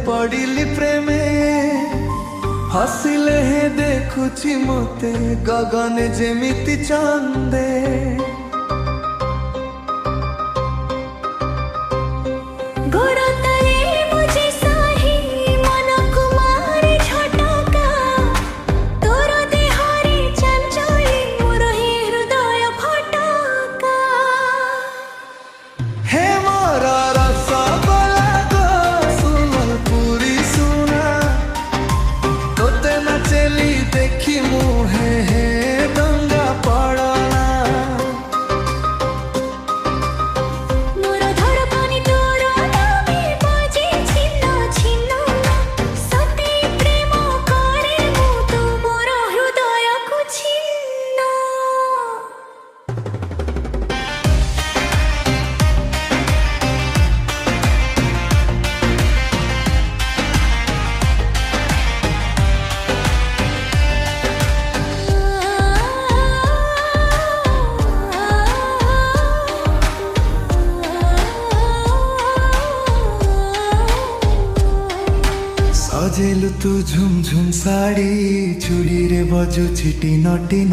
पड़िली प्रेमे हसिले हे देखुछि मते गगन जेमिति चांदे सजेलु तू झुम झुम साड़ी चूड़ी रे बजुछि टिन टिन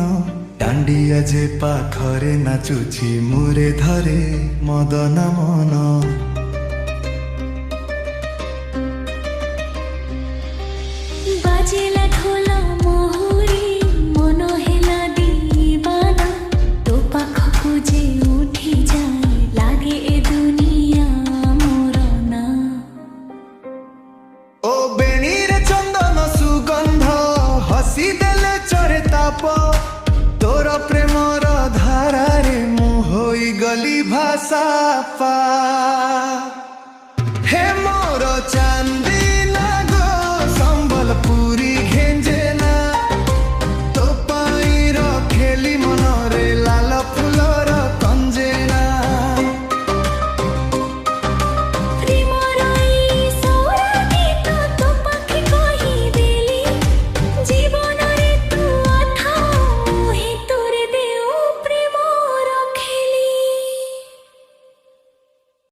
डांडिया जे पाखरे नाचुछि मुरे धरे मदन मन बाजेला ढोल मोहरी मन हेला दीवाना तो पाखकु जे उठी जाए लागे ए दुनिया मोर ना ओ बेणी रे चंदन सुगंध हसी देले चरे ताप तोर प्रेमर धारा रे मु होई गली भाषा पा